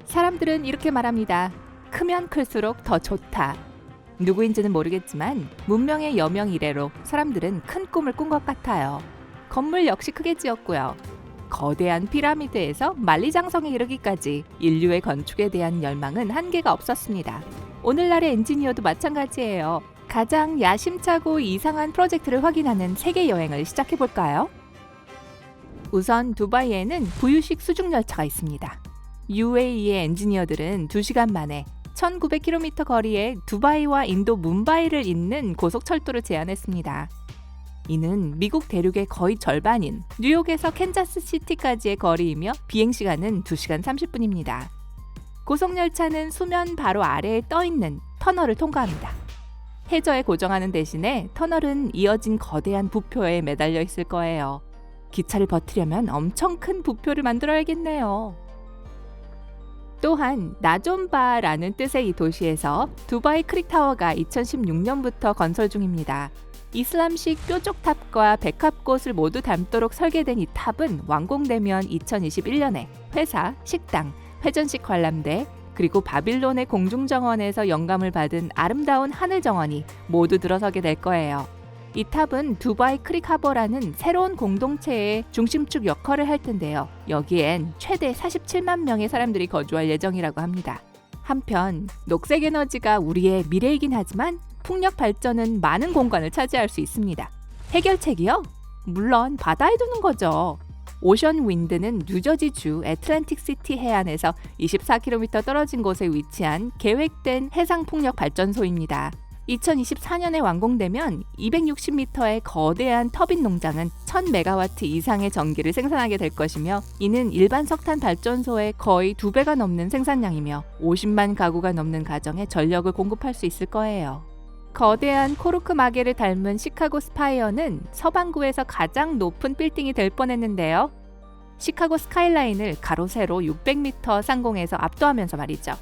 사람들은 이렇게 말합니다. 크면 클수록 더 좋다. 누구인지는 모르겠지만 문명의 여명 이래로 사람들은 큰 꿈을 꾼 것 같아요. 건물 역시 크게 지었고요. 거대한 피라미드에서 만리장성에 이르기까지 인류의 건축에 대한 열망은 한계가 없었습니다. 오늘날의 엔지니어도 마찬가지예요. 가장 야심차고 이상한 프로젝트를 확인하는 세계 여행을 시작해볼까요? 우선 두바이에는 부유식 수중열차가 있습니다. UAE의 엔지니어들은 2시간 만에 1900km 거리에 두바이와 인도 뭄바이를 잇는 고속철도를 제안했습니다. 이는 미국 대륙의 거의 절반인 뉴욕에서 캔자스시티까지의 거리이며 비행시간은 2시간 30분입니다. 고속열차는 수면 바로 아래에 떠있는 터널을 통과합니다. 해저에 고정하는 대신에 터널은 이어진 거대한 부표에 매달려 있을 거예요. 기차를 버티려면 엄청 큰 부표를 만들어야겠네요. 또한 나좀바라는 뜻의 이 도시에서 두바이 크릭타워가 2016년부터 건설 중입니다. 이슬람식 뾰족탑과 백합꽃을 모두 담도록 설계된 이 탑은 완공되면 2021년에 회사, 식당, 회전식 관람대, 그리고 바빌론의 공중정원에서 영감을 받은 아름다운 하늘정원이 모두 들어서게 될 거예요. 이 탑은 두바이 크릭하버라는 새로운 공동체의 중심축 역할을 할 텐데요. 여기엔 최대 47만 명의 사람들이 거주할 예정이라고 합니다. 한편 녹색 에너지가 우리의 미래이긴 하지만 풍력 발전은 많은 공간을 차지할 수 있습니다. 해결책이요? 물론 바다에 두는 거죠. 오션 윈드는 뉴저지주 애틀랜틱시티 해안에서 24km 떨어진 곳에 위치한 계획된 해상 풍력 발전소입니다. 2024년에 완공되면 260m의 거대한 터빈 농장은 1000메가와트 이상의 전기를 생산하게 될 것이며 이는 일반 석탄 발전소의 거의 2배가 넘는 생산량이며 50만 가구가 넘는 가정에 전력을 공급할 수 있을 거예요. 거대한 코르크 마개를 닮은 시카고 스파이어는 서반구에서 가장 높은 빌딩이 될 뻔했는데요. 시카고 스카이라인을 가로 세로 600m 상공에서 압도하면서 말이죠.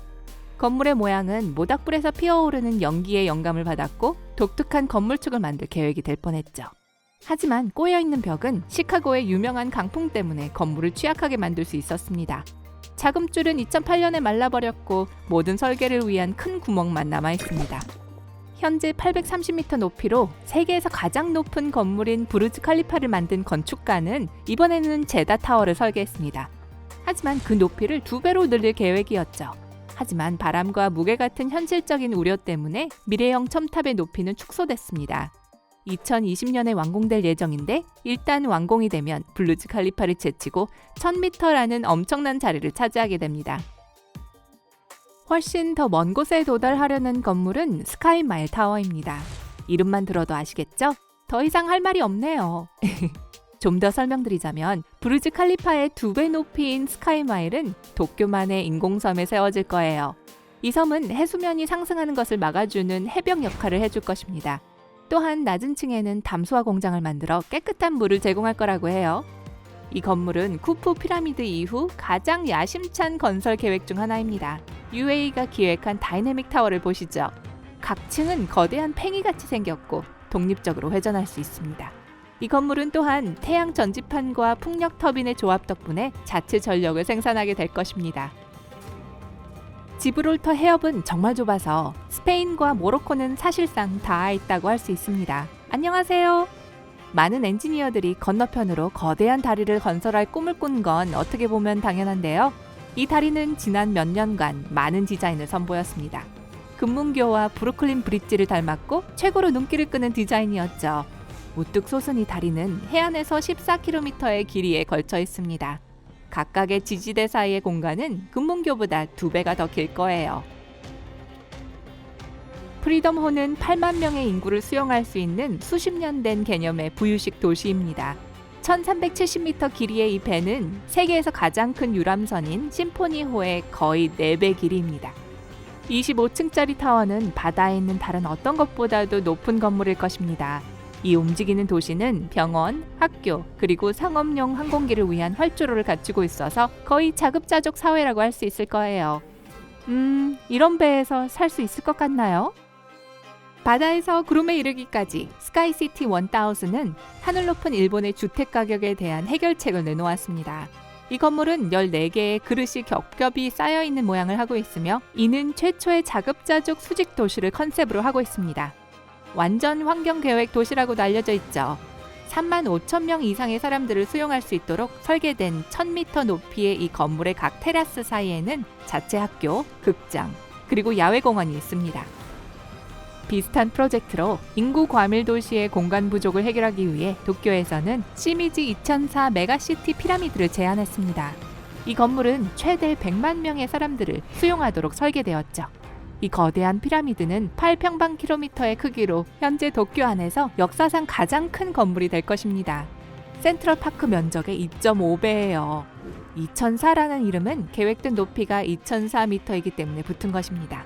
건물의 모양은 모닥불에서 피어오르는 연기에 영감을 받았고 독특한 건물축을 만들 계획이 될 뻔했죠. 하지만 꼬여있는 벽은 시카고의 유명한 강풍 때문에 건물을 취약하게 만들 수 있었습니다. 자금줄은 2008년에 말라버렸고 모든 설계를 위한 큰 구멍만 남아있습니다. 현재 830m 높이로 세계에서 가장 높은 건물인 부르즈 칼리파를 만든 건축가는 이번에는 제다 타워를 설계했습니다. 하지만 그 높이를 2배로 늘릴 계획이었죠. 하지만 바람과 무게 같은 현실적인 우려 때문에 미래형 첨탑의 높이는 축소됐습니다. 2020년에 완공될 예정인데 일단 완공이 되면 부르즈 칼리파를 제치고 1000m라는 엄청난 자리를 차지하게 됩니다. 훨씬 더 먼 곳에 도달하려는 건물은 스카이마일 타워입니다. 이름만 들어도 아시겠죠? 더 이상 할 말이 없네요. 좀 더 설명드리자면 부르즈 칼리파의 2배 높이인 스카이마일은 도쿄만의 인공섬에 세워질 거예요. 이 섬은 해수면이 상승하는 것을 막아주는 해벽 역할을 해줄 것입니다. 또한 낮은 층에는 담수화 공장을 만들어 깨끗한 물을 제공할 거라고 해요. 이 건물은 쿠프 피라미드 이후 가장 야심찬 건설 계획 중 하나입니다. UAE가 기획한 다이내믹 타워를 보시죠. 각 층은 거대한 팽이같이 생겼고 독립적으로 회전할 수 있습니다. 이 건물은 또한 태양 전지판과 풍력 터빈의 조합 덕분에 자체 전력을 생산하게 될 것입니다. 지브롤터 해협은 정말 좁아서 스페인과 모로코는 사실상 닿아 있다고 할 수 있습니다. 안녕하세요. 많은 엔지니어들이 건너편으로 거대한 다리를 건설할 꿈을 꾼 건 어떻게 보면 당연한데요. 이 다리는 지난 몇 년간 많은 디자인을 선보였습니다. 금문교와 브루클린 브릿지를 닮았고 최고로 눈길을 끄는 디자인이었죠. 우뚝 솟은 이 다리는 해안에서 14km의 길이에 걸쳐 있습니다. 각각의 지지대 사이의 공간은 금문교보다 2배가 더 길 거예요. 프리덤호는 8만 명의 인구를 수용할 수 있는 수십 년 된 개념의 부유식 도시입니다. 1370m 길이의 이 배는 세계에서 가장 큰 유람선인 심포니호의 거의 4배 길이입니다. 25층짜리 타워는 바다에 있는 다른 어떤 것보다도 높은 건물일 것입니다. 이 움직이는 도시는 병원, 학교, 그리고 상업용 항공기를 위한 활주로를 갖추고 있어서 거의 자급자족 사회라고 할 수 있을 거예요. 이런 배에서 살 수 있을 것 같나요? 바다에서 구름에 이르기까지 스카이시티 1000은 하늘 높은 일본의 주택 가격에 대한 해결책을 내놓았습니다. 이 건물은 14개의 그릇이 겹겹이 쌓여있는 모양을 하고 있으며 이는 최초의 자급자족 수직 도시를 컨셉으로 하고 있습니다. 완전 환경계획 도시라고도 알려져 있죠. 35,000명 이상의 사람들을 수용할 수 있도록 설계된 1000m 높이의 이 건물의 각 테라스 사이에는 자체 학교, 극장, 그리고 야외 공원이 있습니다. 비슷한 프로젝트로 인구 과밀 도시의 공간 부족을 해결하기 위해 도쿄에서는 시미지 2004 메가시티 피라미드를 제안했습니다. 이 건물은 최대 100만 명의 사람들을 수용하도록 설계되었죠. 이 거대한 피라미드는 8평방킬로미터의 크기로 현재 도쿄 안에서 역사상 가장 큰 건물이 될 것입니다. 센트럴파크 면적의 2.5배예요. 2004라는 이름은 계획된 높이가 2004m이기 때문에 붙은 것입니다.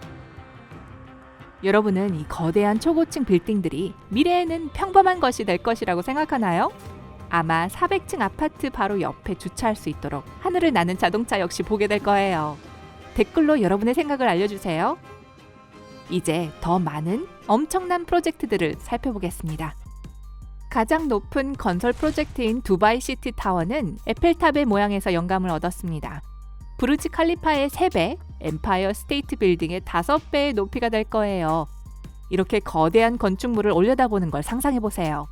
여러분은 이 거대한 초고층 빌딩들이 미래에는 평범한 것이 될 것이라고 생각하나요? 아마 400층 아파트 바로 옆에 주차할 수 있도록 하늘을 나는 자동차 역시 보게 될 거예요. 댓글로 여러분의 생각을 알려주세요. 이제 더 많은 엄청난 프로젝트들을 살펴보겠습니다. 가장 높은 건설 프로젝트인 두바이 시티 타워는 에펠탑의 모양에서 영감을 얻었습니다. 부르즈 칼리파의 3배, 엠파이어 스테이트 빌딩의 5배의 높이가 될 거예요. 이렇게 거대한 건축물을 올려다보는 걸 상상해보세요.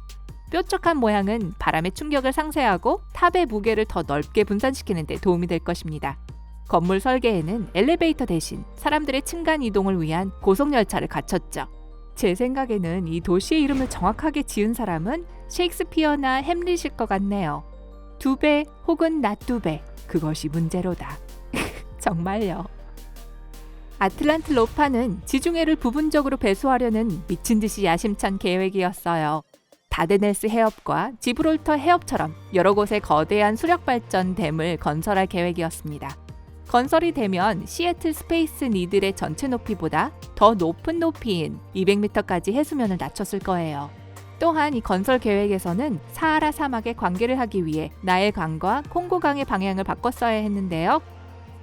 뾰족한 모양은 바람의 충격을 상쇄하고 탑의 무게를 더 넓게 분산시키는 데 도움이 될 것입니다. 건물 설계에는 엘리베이터 대신 사람들의 층간 이동을 위한 고속열차를 갖췄죠. 제 생각에는 이 도시의 이름을 정확하게 지은 사람은 셰익스피어나 햄릿일 것 같네요. 2배 혹은 낮 2배, 그것이 문제로다. 정말요. 아틀란트 로파는 지중해를 부분적으로 배수하려는 미친듯이 야심찬 계획이었어요. 다데넬스 해협과 지브롤터 해협처럼 여러 곳에 거대한 수력발전 댐을 건설할 계획이었습니다. 건설이 되면 시애틀 스페이스 니들의 전체 높이보다 더 높은 높이인 200m까지 해수면을 낮췄을 거예요. 또한 이 건설 계획에서는 사하라 사막에 관계를 하기 위해 나일강과 콩고강의 방향을 바꿨어야 했는데요.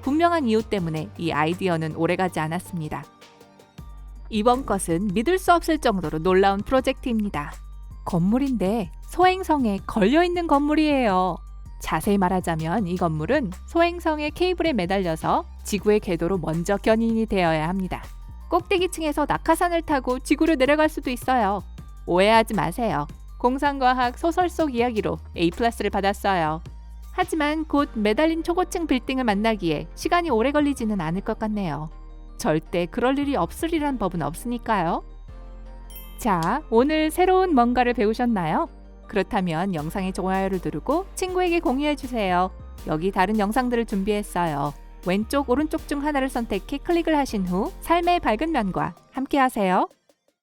분명한 이유 때문에 이 아이디어는 오래가지 않았습니다. 이번 것은 믿을 수 없을 정도로 놀라운 프로젝트입니다. 건물인데 소행성에 걸려있는 건물이에요. 자세히 말하자면 이 건물은 소행성의 케이블에 매달려서 지구의 궤도로 먼저 견인이 되어야 합니다. 꼭대기층에서 낙하산을 타고 지구로 내려갈 수도 있어요. 오해하지 마세요. 공상과학 소설 속 이야기로 A+를 받았어요. 하지만 곧 매달린 초고층 빌딩을 만나기에 시간이 오래 걸리지는 않을 것 같네요. 절대 그럴 일이 없으리란 법은 없으니까요. 자, 오늘 새로운 뭔가를 배우셨나요? 그렇다면 영상에 좋아요를 누르고 친구에게 공유해주세요. 여기 다른 영상들을 준비했어요. 왼쪽, 오른쪽 중 하나를 선택해 클릭을 하신 후 삶의 밝은 면과 함께 하세요.